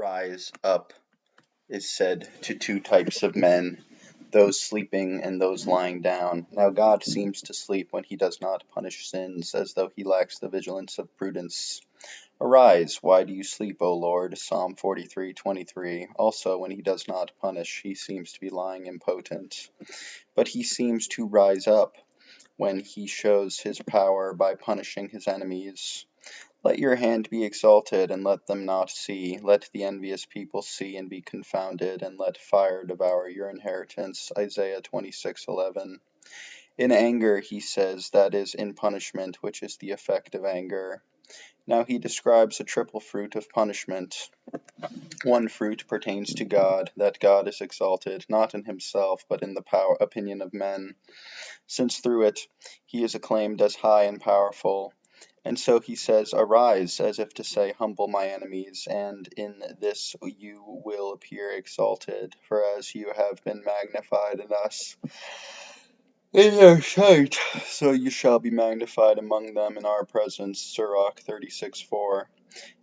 Rise up is said to two types of men, those sleeping and those lying down. Now God seems to sleep when he does not punish sins, as though he lacks the vigilance of prudence. Arise, why do you sleep, O Lord? Psalm 43:23. Also, when he does not punish, he seems to be lying impotent. But he seems to rise up when he shows his power by punishing his enemies. Let your hand be exalted, and let them not see. Let the envious people see and be confounded, and let fire devour your inheritance. Isaiah 26:11. In anger, he says, that is, in punishment, which is the effect of anger. Now he describes a triple fruit of punishment. One fruit pertains to God, that God is exalted, not in himself, but in the opinion of men, since through it he is acclaimed as high and powerful. And so he says, Arise, as if to say, Humble my enemies, and in this you will appear exalted, for as you have been magnified in us in your sight, so you shall be magnified among them in our presence. Sirach 36:4.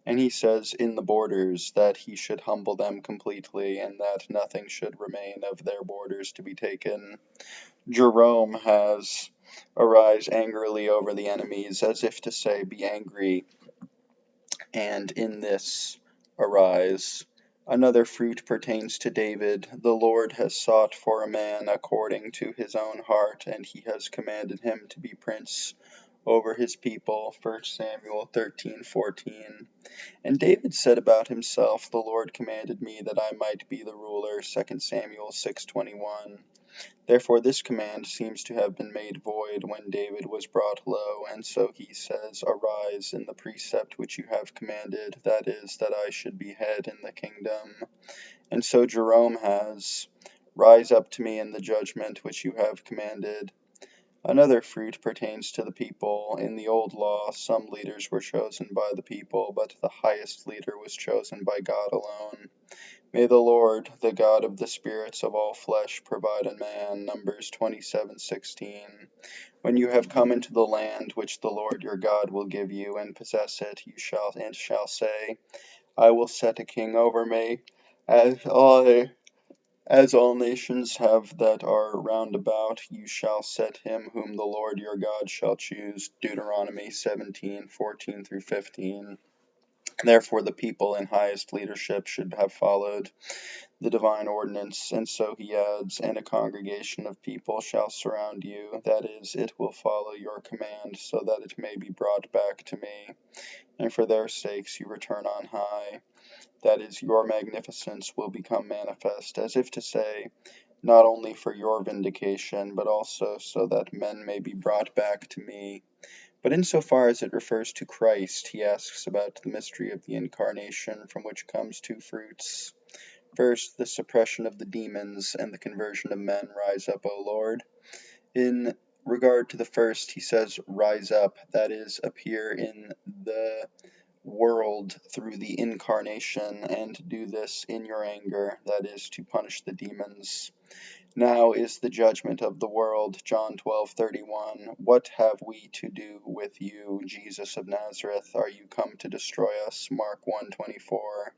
And he says in the borders that he should humble them completely, and that nothing should remain of their borders to be taken. Jerome has, Arise angrily over the enemies, as if to say, Be angry, and in this arise. Another fruit pertains to David. The Lord has sought for a man according to his own heart, and he has commanded him to be prince over his people. 1 Samuel 13:14. And David said about himself, The Lord commanded me that I might be the ruler. 2 Samuel 6:21. Therefore this command seems to have been made void when David was brought low, and so he says, Arise in the precept which you have commanded, that is, that I should be head in the kingdom. And so Jerome has, Rise up to me in the judgment which you have commanded. Another fruit pertains to the people. In the old law, some leaders were chosen by the people, but the highest leader was chosen by God alone. May the Lord, the God of the spirits of all flesh, provide a man. Numbers 27:16. When you have come into the land which the Lord your God will give you, and possess it, you shall say, I will set a king over me, as all nations have that are round about. You shall set him whom the Lord your God shall choose. Deuteronomy 17:14-15. Therefore the people in highest leadership should have followed the divine ordinance. And so he adds, And a congregation of people shall surround you, that is, it will follow your command, so that it may be brought back to me. And for their sakes you return on high, that is, your magnificence will become manifest, as if to say, not only for your vindication, but also so that men may be brought back to me. But insofar as it refers to Christ, he asks about the mystery of the Incarnation, from which comes two fruits. First, the suppression of the demons and the conversion of men. Rise up, O Lord. In regard to the first, he says, Rise up, that is, appear in the world through the Incarnation, and do this in your anger, that is, to punish the demons. Now is the judgment of the world. John 12:31. What have we to do with you, Jesus of Nazareth? Are you come to destroy us? Mark 1:24.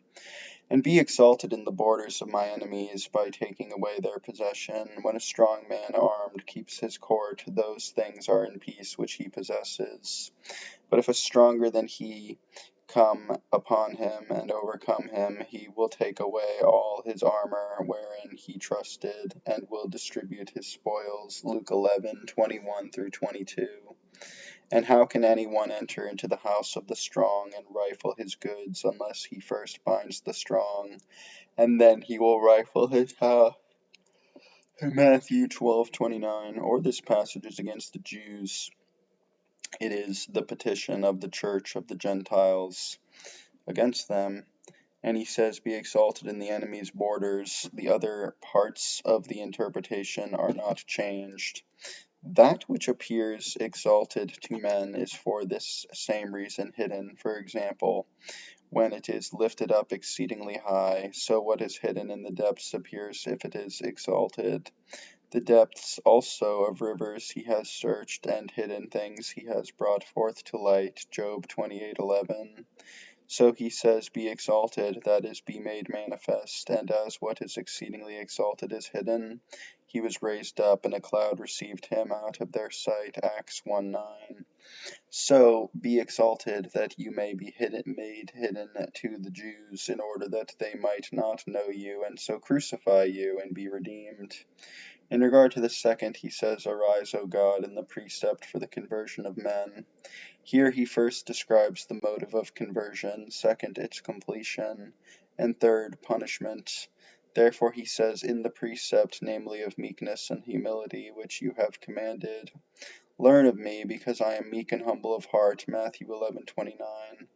And be exalted in the borders of my enemies by taking away their possession. When a strong man armed keeps his court, those things are in peace which he possesses. But if a stronger than he come upon him and overcome him, he will take away all his armor wherein he trusted, and will distribute his spoils. Luke 11:21-22. And how can anyone enter into the house of the strong and rifle his goods, unless he first binds the strong, and then he will rifle his house? Matthew 12:29. Or this passage is against the Jews. It is the petition of the church of the Gentiles against them. And he says, Be exalted in the enemy's borders. The other parts of the interpretation are not changed. That which appears exalted to men is for this same reason hidden. For example, when it is lifted up exceedingly high, so what is hidden in the depths appears if it is exalted. The depths also of rivers he has searched, and hidden things he has brought forth to light. Job 28:11. So he says, Be exalted, that is, be made manifest, and as what is exceedingly exalted is hidden, he was raised up, and a cloud received him out of their sight. Acts 1:9. So be exalted, that you may be made hidden to the Jews, in order that they might not know you, and so crucify you, and be redeemed. In regard to the second, he says, Arise, O God, in the precept for the conversion of men. Here he first describes the motive of conversion, second, its completion, and third, punishment. Therefore he says, In the precept, namely of meekness and humility, which you have commanded, learn of me, because I am meek and humble of heart. Matthew 11:29.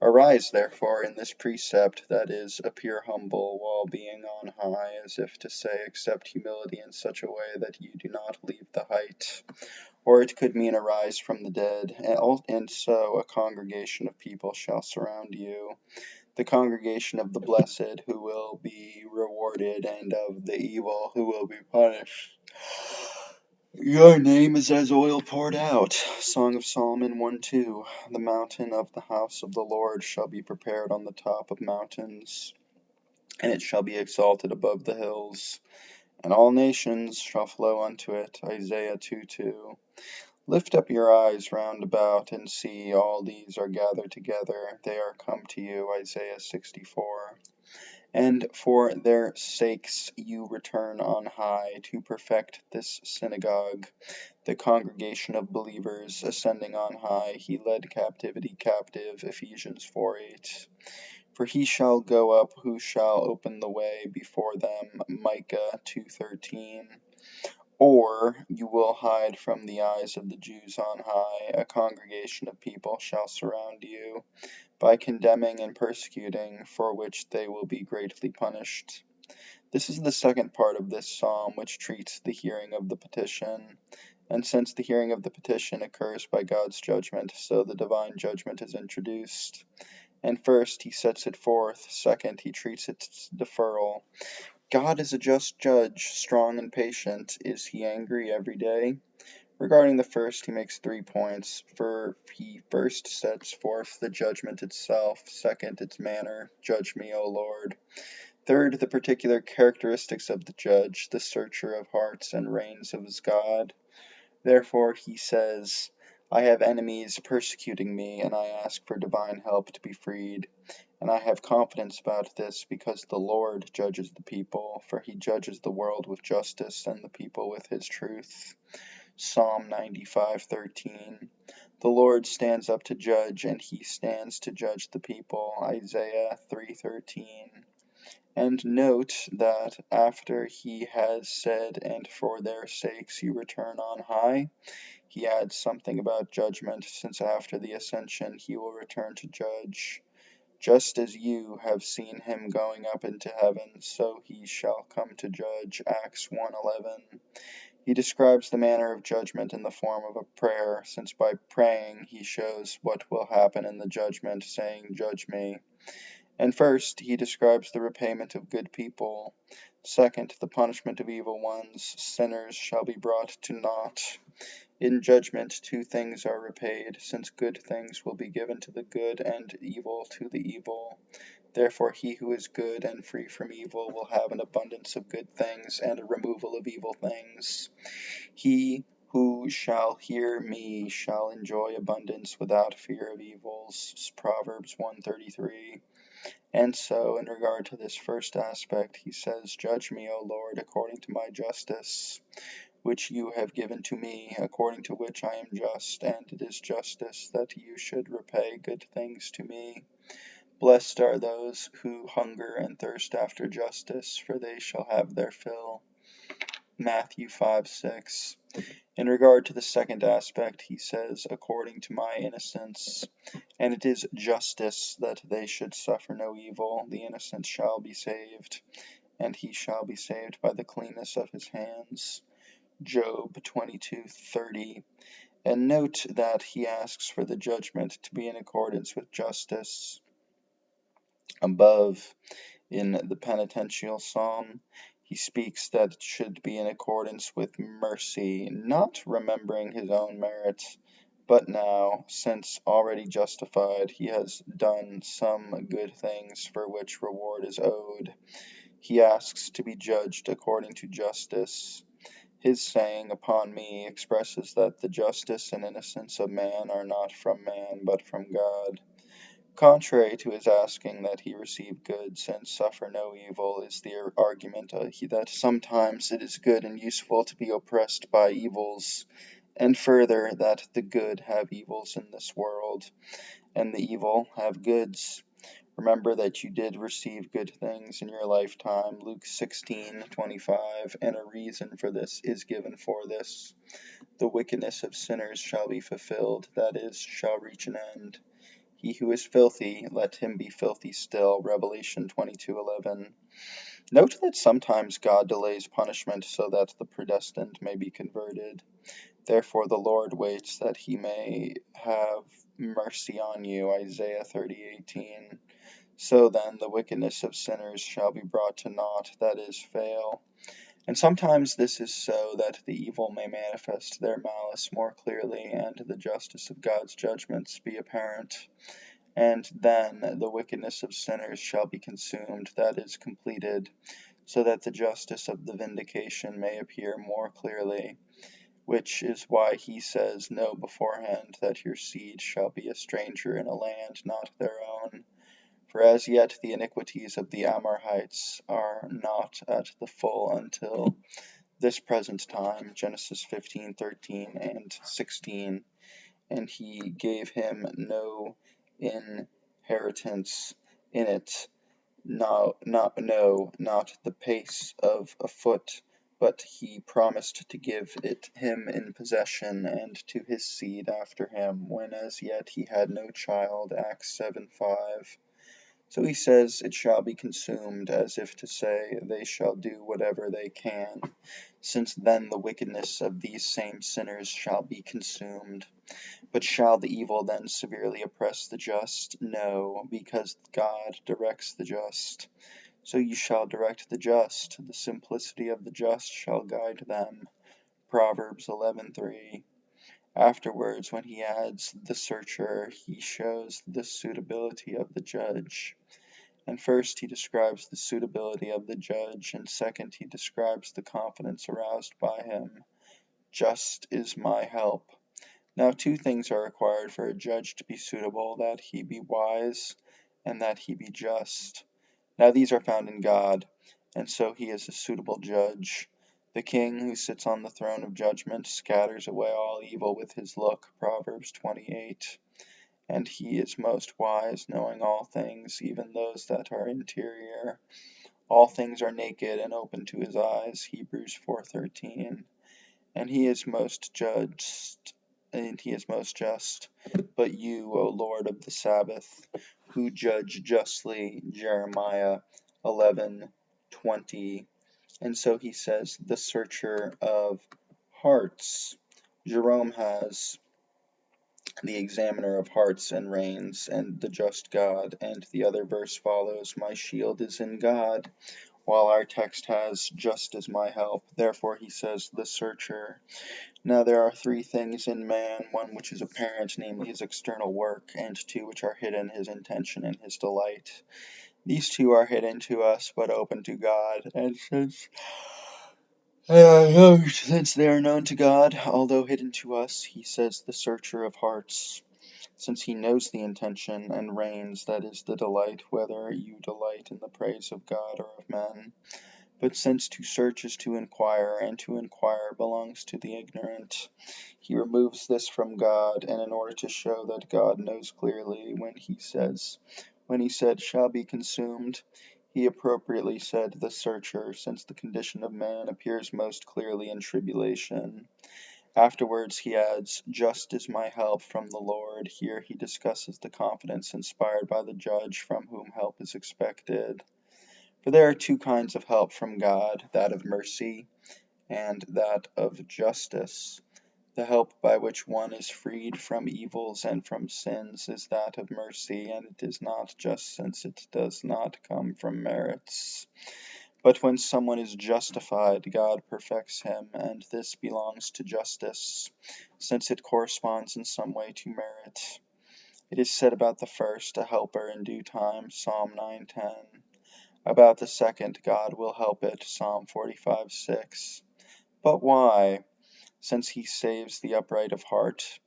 Arise, therefore, in this precept, that is, appear humble, while being on high, as if to say, accept humility in such a way that you do not leave the height. Or it could mean arise from the dead, and so a congregation of people shall surround you, the congregation of the blessed, who will be rewarded, and of the evil, who will be punished. Your name is as oil poured out. Song of Solomon 1:2. The mountain of the house of the Lord shall be prepared on the top of mountains, and it shall be exalted above the hills, and all nations shall flow unto it. Isaiah 2:2. Lift up your eyes round about, and see, all these are gathered together, they are come to you. Isaiah 64. And for their sakes you return on high, to perfect this synagogue, the congregation of believers. Ascending on high, he led captivity captive. Ephesians 4:8. For he shall go up who shall open the way before them. Micah 2:13. Or you will hide from the eyes of the Jews on high. A congregation of people shall surround you, by condemning and persecuting, for which they will be greatly punished. This is the second part of this psalm, which treats the hearing of the petition. And since the hearing of the petition occurs by God's judgment, so the divine judgment is introduced. And first, he sets it forth. Second, he treats its deferral. God is a just judge, strong and patient. Is he angry every day? Regarding the first, he makes 3 points. He first sets forth the judgment itself. Second, its manner. Judge me, O Lord. Third, the particular characteristics of the judge, the searcher of hearts and reigns of his God. Therefore he says, I have enemies persecuting me, and I ask for divine help to be freed. And I have confidence about this, because the Lord judges the people, for he judges the world with justice and the people with his truth. Psalm 95:13. The Lord stands up to judge, and he stands to judge the people. Isaiah 3:13. And note that after he has said, and for their sakes you return on high, he adds something about judgment, since after the ascension he will return to judge. Just as you have seen him going up into heaven, so he shall come to judge. Acts 1:11. He describes the manner of judgment in the form of a prayer, since by praying he shows what will happen in the judgment, saying, Judge me. And first, he describes the repayment of good people. Second, the punishment of evil ones. Sinners shall be brought to naught. In judgment, 2 things are repaid, since good things will be given to the good, and evil to the evil. Therefore he who is good and free from evil will have an abundance of good things, and a removal of evil things. He who shall hear me shall enjoy abundance without fear of evils. Proverbs 1:33. And so, in regard to this first aspect, he says, Judge me, O Lord, according to my justice, which you have given to me, according to which I am just, and it is justice that you should repay good things to me. Blessed are those who hunger and thirst after justice, for they shall have their fill. Matthew 5:6. In regard to the second aspect, he says, according to my innocence, and it is justice that they should suffer no evil. The innocent shall be saved, and he shall be saved by the cleanness of his hands. Job 22:30. And note that he asks for the judgment to be in accordance with justice. Above, in the penitential psalm, he speaks that it should be in accordance with mercy, not remembering his own merits, But now, since already justified, he has done some good things for which reward is owed. He asks to be judged according to justice. His saying, "Upon me," expresses that the justice and innocence of man are not from man, but from God. Contrary to his asking that he receive goods and suffer no evil, is the argument that sometimes it is good and useful to be oppressed by evils, and further that the good have evils in this world, and the evil have goods. Remember that you did receive good things in your lifetime, Luke 16:25, and a reason for this is given for this. The wickedness of sinners shall be fulfilled, that is, shall reach an end. He who is filthy, let him be filthy still, Revelation 22:11. Note that sometimes God delays punishment so that the predestined may be converted. Therefore the Lord waits that he may have mercy on you, Isaiah 30:18. So then the wickedness of sinners shall be brought to naught, that is, fail. And sometimes this is so that the evil may manifest their malice more clearly, and the justice of God's judgments be apparent. And then the wickedness of sinners shall be consumed, that is, completed, so that the justice of the vindication may appear more clearly, which is why he says, "Know beforehand that your seed shall be a stranger in a land not their own. For as yet the iniquities of the Amorites are not at the full until this present time," Genesis 15:13 and 16, "and he gave him no inheritance in it, not the pace of a foot, but he promised to give it him in possession, and to his seed after him, when as yet he had no child," Acts 7:5. So he says, "It shall be consumed," as if to say, they shall do whatever they can, since then the wickedness of these same sinners shall be consumed. But shall the evil then severely oppress the just? No, because God directs the just. So you shall direct the just, the simplicity of the just shall guide them. Proverbs 11:3. Afterwards, when he adds the searcher, he shows the suitability of the judge. And first he describes the suitability of the judge, and second he describes the confidence aroused by him. Just is my help. Now two things are required for a judge to be suitable, that he be wise, and that he be just. Now these are found in God, and so he is a suitable judge. The king who sits on the throne of judgment scatters away all evil with his look, Proverbs 28. And he is most wise, knowing all things, even those that are interior. All things are naked and open to his eyes, Hebrews 4:13. And he is most just. But you, O Lord of the Sabbath, who judge justly, Jeremiah 11:20. And so he says, the searcher of hearts. Jerome has the examiner of hearts and reins, and the just God, and the other verse follows, "My shield is in God," while our text has, "just as my help." Therefore he says, the searcher. Now there are three things in man, one which is apparent, namely his external work, and two which are hidden, his intention and his delight. These two are hidden to us, but open to God, and since they are known to God, although hidden to us, he says, the searcher of hearts. Since he knows the intention and reigns, that is the delight, whether you delight in the praise of God or of men. But since to search is to inquire, and to inquire belongs to the ignorant, he removes this from God, and in order to show that God knows clearly, when he said shall be consumed, he appropriately said the searcher, since the condition of man appears most clearly in tribulation. Afterwards he adds, "Just is my help from the Lord." Here he discusses the confidence inspired by the judge, from whom help is expected. For there are two kinds of help from God, that of mercy and that of justice. The help by which one is freed from evils and from sins is that of mercy, and it is not just, since it does not come from merits, But when someone is justified, God perfects him, and this belongs to justice, since it corresponds in some way to merit. It is said about the first, a helper in due time, Psalm 9:10. About the second, God will help it, Psalm 45:6. But why? Since he saves the upright of heart,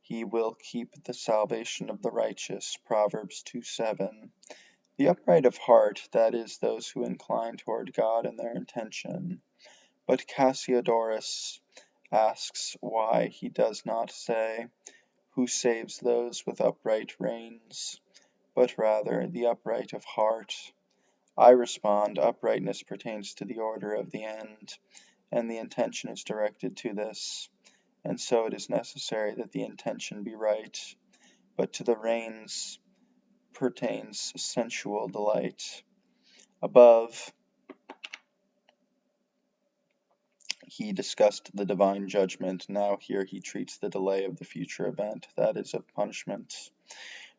he will keep the salvation of the righteous, Proverbs 2:7. The upright of heart, that is, those who incline toward God in their intention. But Cassiodorus asks why he does not say, who saves those with upright reins, but rather the upright of heart. I respond, uprightness pertains to the order of the end, and the intention is directed to this, and so it is necessary that the intention be right, but to the reins pertains sensual delight. Above, he discussed the divine judgment. Now here he treats the delay of the future event, that is, of punishment.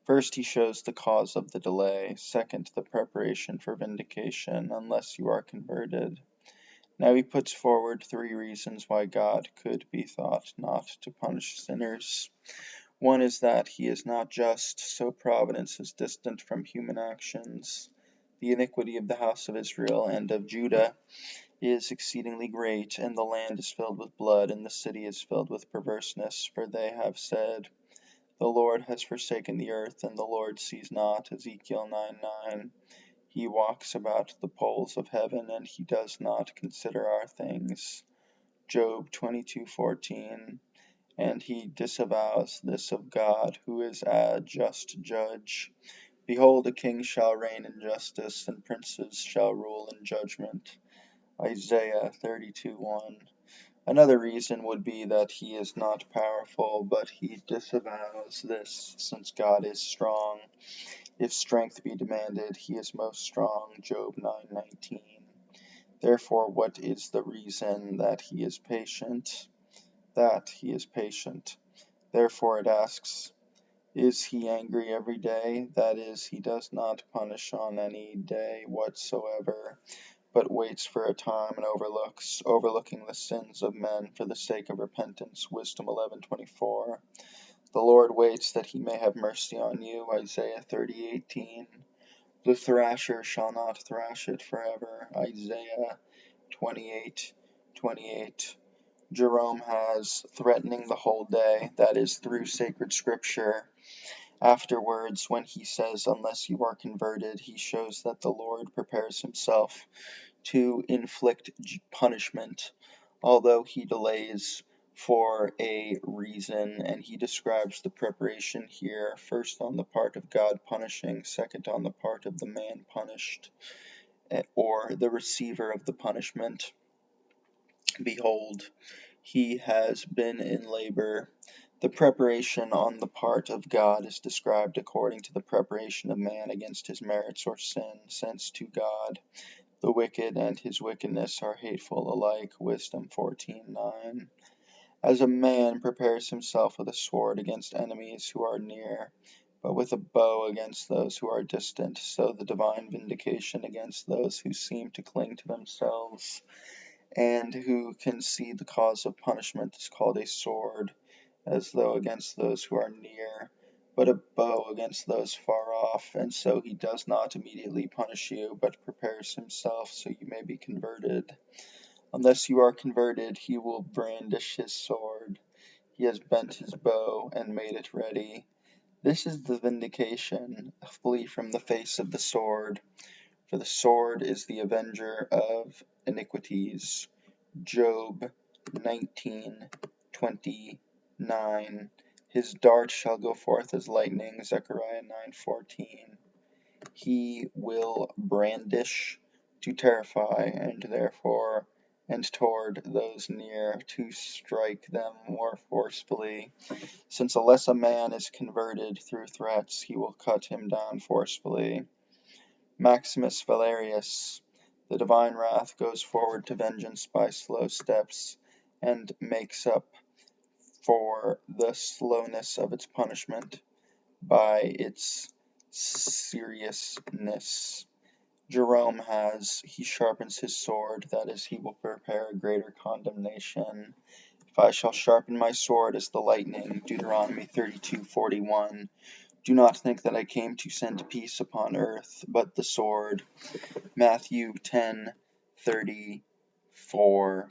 First, he shows the cause of the delay. Second, the preparation for vindication, unless you are converted. Now he puts forward 3 reasons why God could be thought not to punish sinners. One is that he is not just, so providence is distant from human actions. The iniquity of the house of Israel and of Judah is exceedingly great, and the land is filled with blood, and the city is filled with perverseness, for they have said, the Lord has forsaken the earth, and the Lord sees not, Ezekiel 9:9. He walks about the poles of heaven, and he does not consider our things, Job 22:14. And he disavows this of God, who is a just judge. Behold, a king shall reign in justice, and princes shall rule in judgment. Isaiah 32:1. Another reason would be that he is not powerful, but he disavows this, since God is strong. If strength be demanded, he is most strong, Job 9:19. Therefore, what is the reason that he is patient? That he is patient. Therefore it asks, is he angry every day? That is, he does not punish on any day whatsoever, but waits for a time and overlooking the sins of men for the sake of repentance. Wisdom 11:24. The Lord waits that he may have mercy on you. Isaiah 30:18. The thrasher shall not thrash it forever. Isaiah 28:28. Jerome has threatening the whole day, that is, through sacred scripture. Afterwards, when he says, unless you are converted, he shows that the Lord prepares himself to inflict punishment, although he delays for a reason, and he describes the preparation here, first on the part of God punishing, second on the part of the man punished, or the receiver of the punishment. Behold, he has been in labor. The preparation on the part of God is described according to the preparation of man against his merits or sin, since to God the wicked and his wickedness are hateful alike. Wisdom 14:9. As a man prepares himself with a sword against enemies who are near, but with a bow against those who are distant, so the divine vindication against those who seem to cling to themselves and who can see the cause of punishment is called a sword, as though against those who are near, but a bow against those far off, and so he does not immediately punish you, but prepares himself so you may be converted. Unless you are converted, he will brandish his sword. He has bent his bow and made it ready. This is the vindication. Flee from the face of the sword, for the sword is the avenger of iniquities. Job 19:29. His dart shall go forth as lightning. Zechariah 9:14. He will brandish to terrify, and therefore and toward those near to strike them more forcefully. Since unless a man is converted through threats, he will cut him down forcefully. Maximus Valerius. The divine wrath goes forward to vengeance by slow steps, and makes up for the slowness of its punishment by its seriousness. Jerome has, he sharpens his sword, that is, he will prepare a greater condemnation. If I shall sharpen my sword as the lightning, Deuteronomy 32:41. Do not think that I came to send peace upon earth, but the sword. Matthew 10:34.